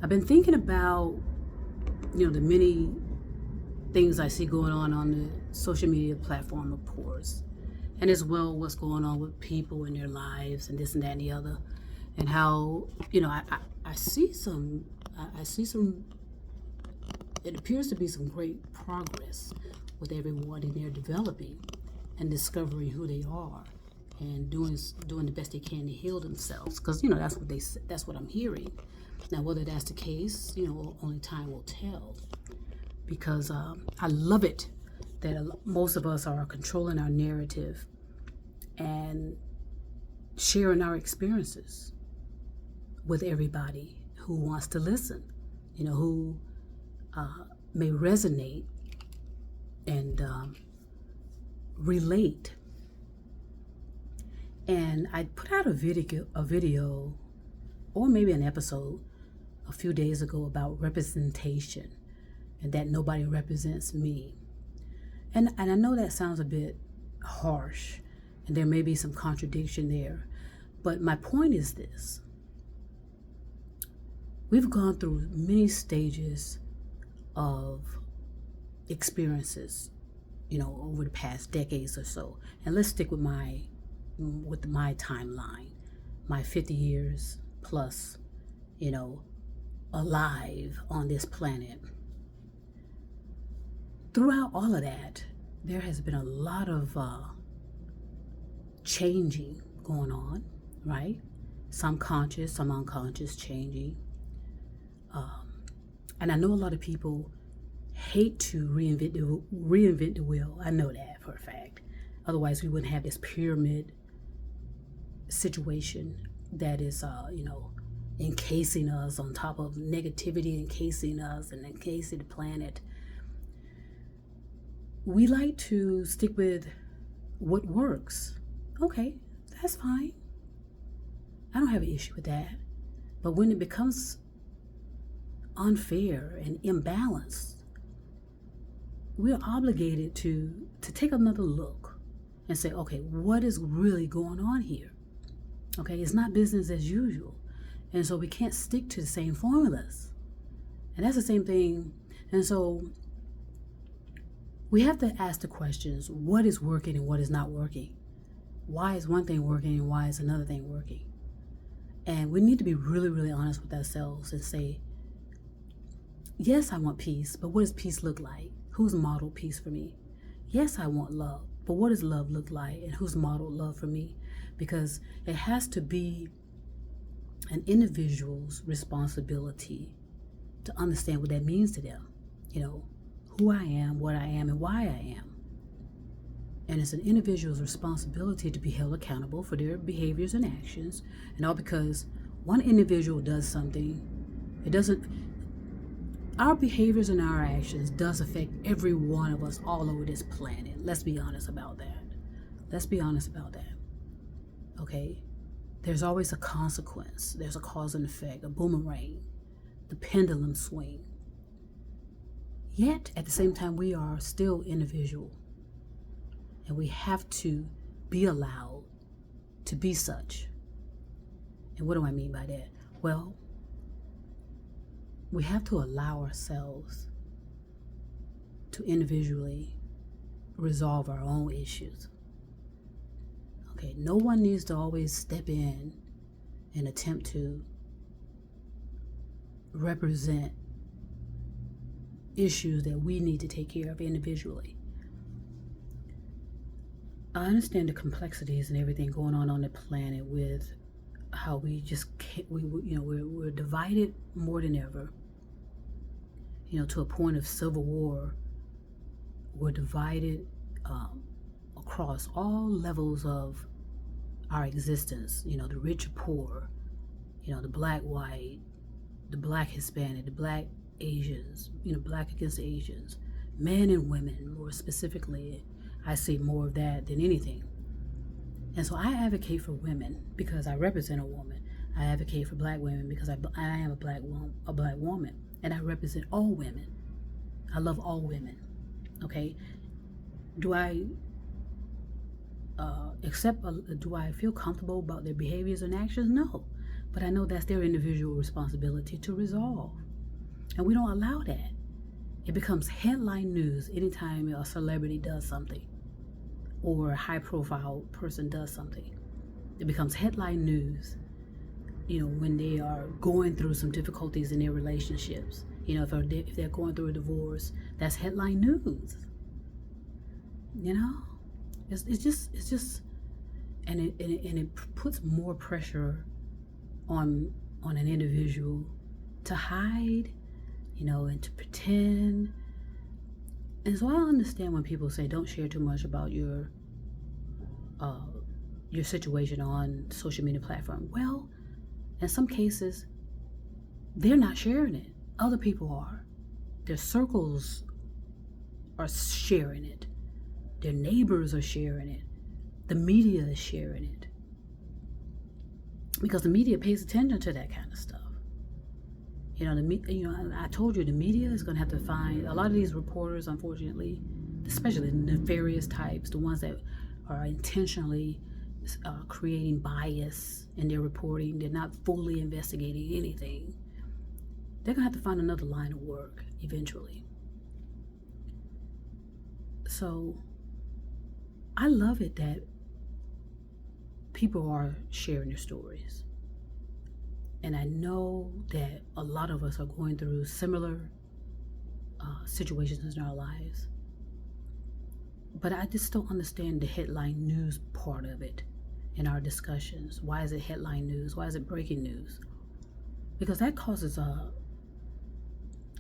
I've been thinking about, the many things I see going on the social media platform, of course, and as well what's going on with people in their lives and this and that and the other, and how, I see I see some, it appears to be some great progress with everyone in their developing and discovering who they are and doing the best they can to heal themselves, because that's what I'm hearing. Now, whether that's the case, only time will tell. Because I love it that most of us are controlling our narrative and sharing our experiences with everybody who wants to listen, who may resonate and relate. And I put out a video, or maybe an episode a few days ago about representation and that nobody represents me. And I know that sounds a bit harsh and there may be some contradiction there, but my point is this. We've gone through many stages of experiences, over the past decades or so. And let's stick with my timeline, my 50 years plus, alive on this planet. Throughout all of that, there has been a lot of changing going on, right? Some conscious, some unconscious changing. And I know a lot of people hate to reinvent the wheel. I know that for a fact. Otherwise, we wouldn't have this pyramid situation that is, encasing us, on top of negativity, encasing us and encasing the planet. We like to stick with what works. Okay, that's fine. I don't have an issue with that. But when it becomes unfair and imbalanced, we're obligated to take another look and say, okay, what is really going on here? Okay, it's not business as usual. And so we can't stick to the same formulas. And that's the same thing. And so we have to ask the questions, what is working and what is not working? Why is one thing working and why is another thing working? And we need to be really, really honest with ourselves and say, yes, I want peace, but what does peace look like? Who's modeled peace for me? Yes, I want love, but what does love look like and who's modeled love for me? Because it has to be an individual's responsibility to understand what that means to them. Who I am, what I am, and why I am. And it's an individual's responsibility to be held accountable for their behaviors and actions, and all because one individual does something, our behaviors and our actions does affect every one of us all over this planet. Let's be honest about that. Okay? There's always a consequence. There's a cause and effect, a boomerang, the pendulum swing. Yet, at the same time, we are still individual. And we have to be allowed to be such. And what do I mean by that? Well, we have to allow ourselves to individually resolve our own issues. Okay, no one needs to always step in and attempt to represent issues that we need to take care of individually. I understand the complexities and everything going on the planet with how we just can't, we're divided more than ever, to a point of civil war. We're divided across all levels of our existence, the rich or poor, the black, white, the black Hispanic, the black Asians, black against Asians, men and women, more specifically. I see more of that than anything. And so I advocate for women because I represent a woman. I advocate for black women because I am a black woman, and I represent all women. I love all women. Okay? Do I do I feel comfortable about their behaviors and actions? No. But I know that's their individual responsibility to resolve. And we don't allow that. It becomes headline news anytime a celebrity does something or a high profile person does something. It becomes headline news, when they are going through some difficulties in their relationships. If they're going through a divorce, that's headline news. It's just, and it puts more pressure on an individual to hide, and to pretend. And so I understand when people say don't share too much about your situation on social media platform. Well, in some cases, they're not sharing it. Other people are. Their circles are sharing it. Their neighbors are sharing it. The media is sharing it. Because the media pays attention to that kind of stuff. I told you the media is going to have to find a lot of these reporters, unfortunately, especially the nefarious types, the ones that are intentionally creating bias in their reporting. They're not fully investigating anything. They're going to have to find another line of work eventually. So I love it that people are sharing their stories. And I know that a lot of us are going through similar situations in our lives. But I just don't understand the headline news part of it in our discussions. Why is it headline news? Why is it breaking news? Because that causes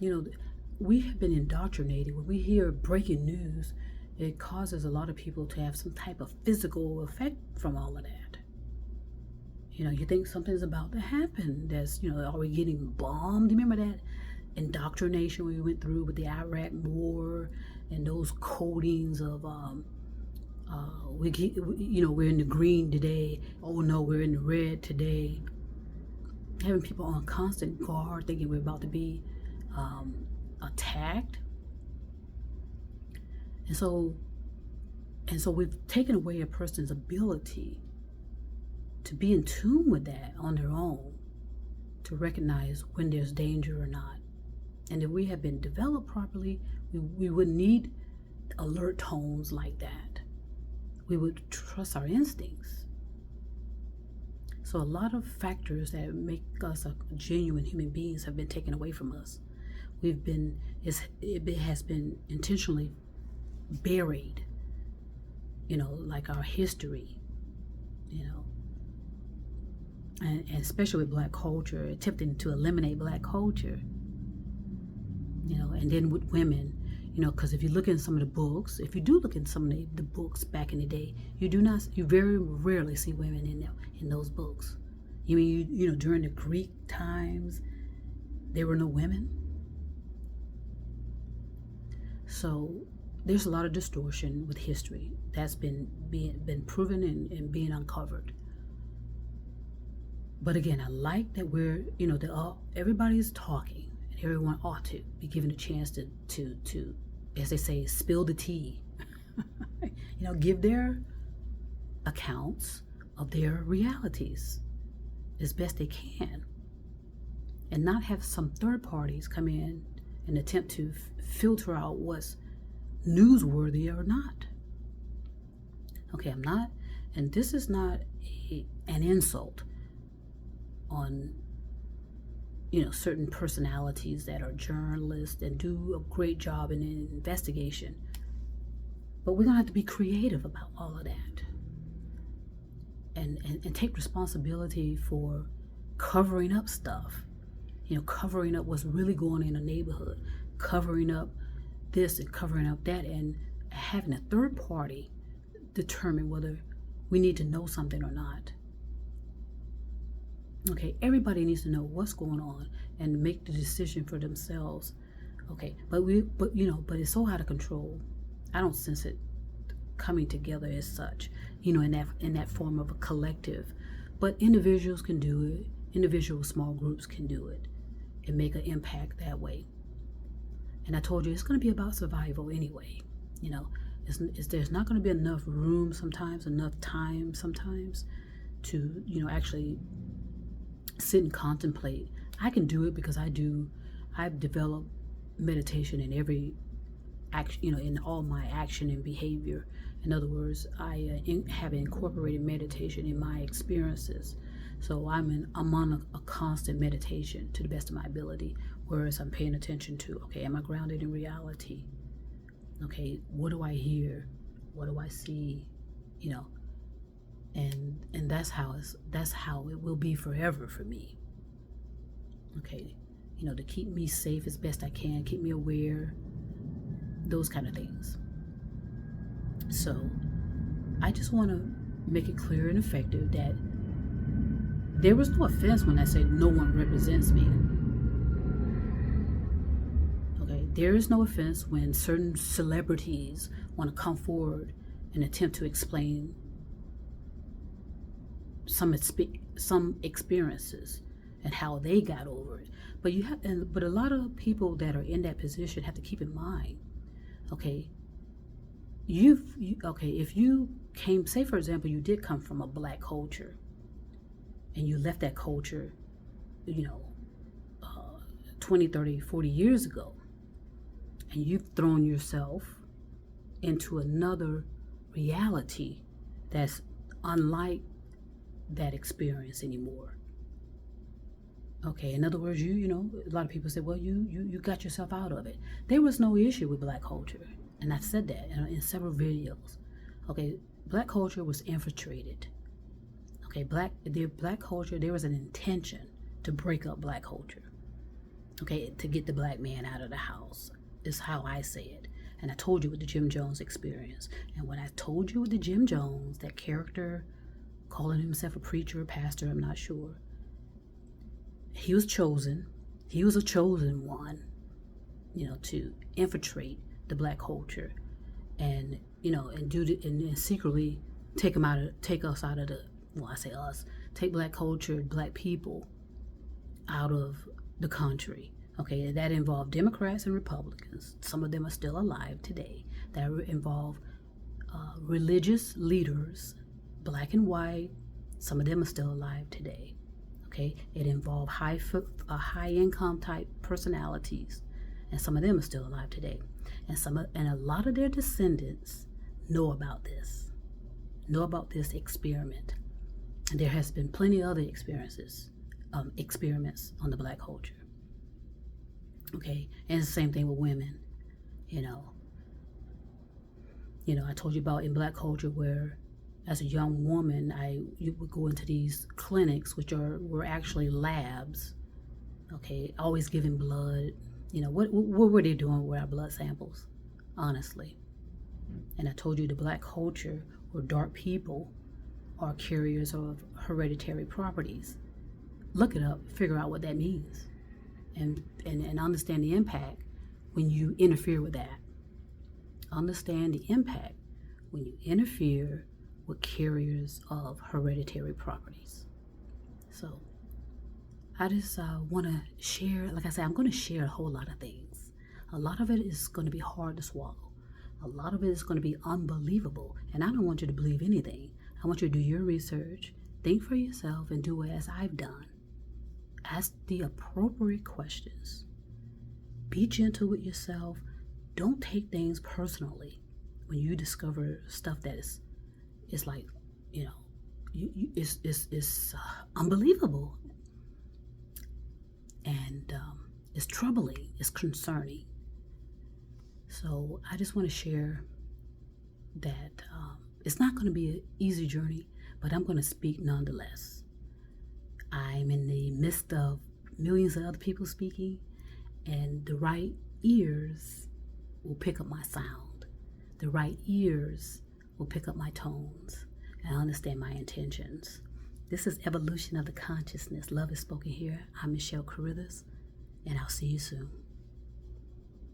we have been indoctrinated. When we hear breaking news, it causes a lot of people to have some type of physical effect from all of that. You think something's about to happen. Are we getting bombed? Remember that indoctrination we went through with the Iraq War and those codings of, we're in the green today. Oh no, we're in the red today. Having people on constant guard, thinking we're about to be attacked. And so we've taken away a person's ability to be in tune with that on their own, to recognize when there's danger or not. And if we had been developed properly, we wouldn't need alert tones like that. We would trust our instincts. So a lot of factors that make us a genuine human beings have been taken away from us. It has been intentionally buried, like our history, and especially with Black culture, attempting to eliminate Black culture, and then with women, because if you look in some of the books, if you do look in some of the books back in the day, you very rarely see women in those books. During the Greek times, there were no women. So there's a lot of distortion with history that's been been proven and being uncovered. But again, I like that we're, everybody's talking, and everyone ought to be given a chance to, as they say, spill the tea. Give their accounts of their realities as best they can, and not have some third parties come in and attempt to filter out what's newsworthy or not. Okay, and this is not an insult on certain personalities that are journalists and do a great job in an investigation, but we're gonna have to be creative about all of that, and take responsibility for covering up stuff, covering up what's really going on in a neighborhood, covering up this and covering up that, and having a third party determine whether we need to know something or not. Okay, everybody needs to know what's going on and make the decision for themselves. Okay, but it's so out of control. I don't sense it coming together as such, in that form of a collective. But individuals can do it. Individual small groups can do it and make an impact that way. And I told you it's going to be about survival anyway. There's not going to be enough room sometimes, enough time sometimes to actually sit and contemplate. I can do it because I've developed meditation in every action, in all my action and behavior. In other words, I have incorporated meditation in my experiences. So I'm on a constant meditation to the best of my ability, whereas I'm paying attention to, okay, am I grounded in reality? Okay, what do I hear? What do I see? And that's how it will be forever for me. Okay, to keep me safe as best I can, keep me aware, those kind of things. So I just want to make it clear and effective that there was no offense when I said no one represents me. Okay, there is no offense when certain celebrities want to come forward and attempt to explain some experiences and how they got over it. But a lot of people that are in that position have to keep in mind, okay, if you came, say for example, you did come from a black culture and you left that culture, 20, 30, 40 years ago, and you've thrown yourself into another reality that's unlike that experience anymore. Okay, in other words, a lot of people say, well, you got yourself out of it. There was no issue with black culture, and I've said that in several videos. Okay, black culture was infiltrated. Okay, black culture, there was an intention to break up black culture. Okay, to get the black man out of the house is how I say it. And I told you with the Jim Jones experience. And when I told you with the Jim Jones, that character calling himself a preacher, a pastor, I'm not sure. He was chosen. He was a chosen one, to infiltrate the black culture, and and secretly take us out of the. Well, I say us. Take black culture, black people, out of the country. Okay, that involved Democrats and Republicans. Some of them are still alive today. That involve religious leaders, black and white. Some of them are still alive today. Okay, it involved high income type personalities, and some of them are still alive today. And a lot of their descendants know about this experiment. And there has been plenty of other experiments on the black culture. Okay, and it's the same thing with women. I told you about in black culture where, as a young woman, you would go into these clinics, which were actually labs. Okay, always giving blood. What were they doing with our blood samples? Honestly. And I told you the black culture, or dark people, are carriers of hereditary properties. Look it up, figure out what that means, and understand the impact when you interfere with that. Understand the impact when you interfere with carriers of hereditary properties. So I just want to share, like I said, I'm going to share a whole lot of things. A lot of it is going to be hard to swallow. A lot of it is going to be unbelievable. And I don't want you to believe anything. I want you to do your research, think for yourself, and do it as I've done. Ask the appropriate questions. Be gentle with yourself. Don't take things personally when you discover stuff that is like, it's unbelievable. And it's troubling, it's concerning. So I just want to share that it's not going to be an easy journey, but I'm going to speak nonetheless. I'm in the midst of millions of other people speaking, and the right ears will pick up my sound. The right ears will pick up my tones and understand my intentions. This is Evolution of the Consciousness. Love is spoken here. I'm Michelle Carruthers, and I'll see you soon.